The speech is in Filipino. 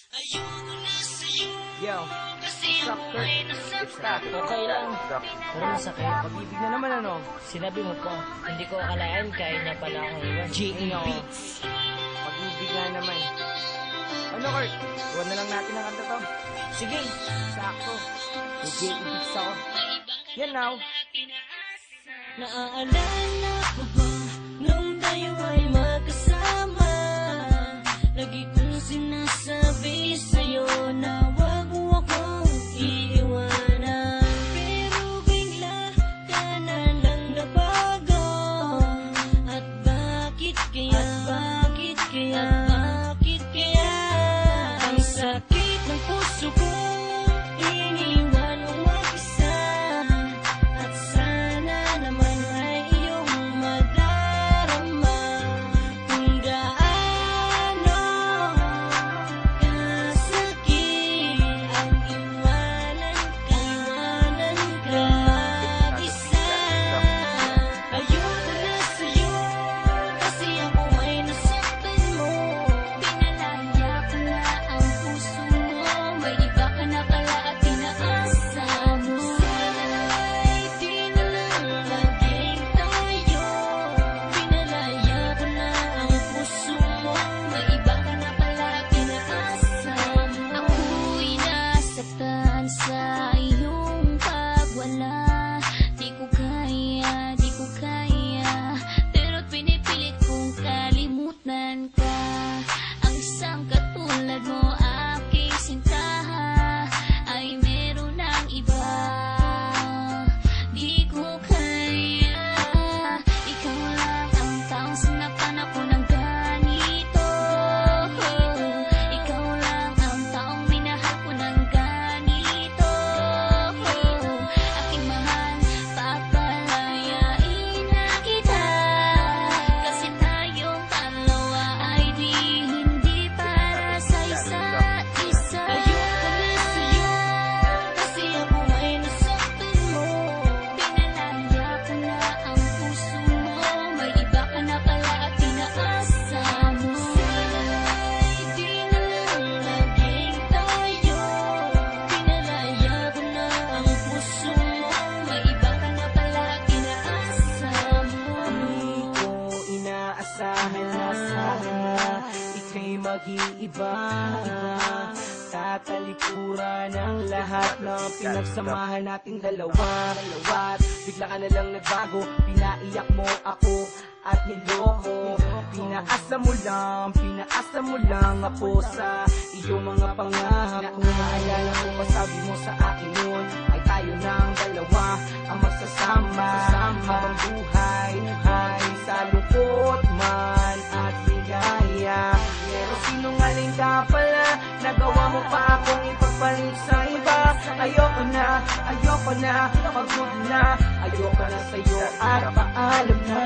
Yo, what's up, Kurt? Basta, Okay lang. Pero masakit. pag-ibig na naman ano? Sinabi mo pa. Hindi ko akalain kaya niya pala akong iwan. G.A. Beats. Pag-ibig nga naman. Ano, Kurt? Iwan na lang natin ang kanta to. Sige. Sakto. May G.A. Beats ako. Yan now. Naaalala ko ba nung tayo ay magkasama? Lagi kong sinasabi sa'yo na wag mo akong iiwanan. Pero bigla ka na lang nabago. At bakit kaya? Bakit kaya? Bakit kaya? Ang sakit ng puso ko, iniwan mo mag-isa. At sana naman ay iyong madarama kung gaano kasakit ang iwanan ka mag-isa. Ayoko na sa'yo kasi ako ay nasaktan mo. Pinalaya ko na ang puso mo, may iba ka na pala at pinaasa mo. Sana'y di na lang laging tayo. Pinalaya ko na ang puso mo, may iba ka na pala at pinaasa mo. Ako'y nasaktan sa iyong pagwala. Di ko kaya, pero pinipilit kong kalimutan ka. Ang isang katulad mo, aking sinta, ay meron ng iba. Di ko kaya, ikaw lang ang taong sinaktan ako ng ganito. Ikaw lang ang taong minahal ko ng ganito. Aking mahal, papalayain na kita. Kasi tayong dalawa ay hindi para sa isa't isa. Ayoko na sa'yo kasi ako ay nasaktan mo. Pinalaya ko na ang puso mo, may iba ka na pala at pinaasa mo. Sana'y di na lang laging tayo. Pinalaya ko na ang puso mo, may iba ka na pala at pinaasa mo. Di ko inaasahan na ika'y mag-iiba. Tatalikuran ang lahat ng pinagsamahan nating dalawa. At bigla ka na lang nagbago, pinaiyak mo ako at niloko. Pinaasa mo lang ako sa iyong mga pangako. Naalala ko pa sabi mo sa akin noon ay tayo ng dalawa ang magsasama habang buhay sa lungkot man at ligaya. Pero sinungaling ka pala, nagawa mo pa akong ipagpalit sa iba. Ayoko na, pagod na, ayoko na sa'yo at paalam na.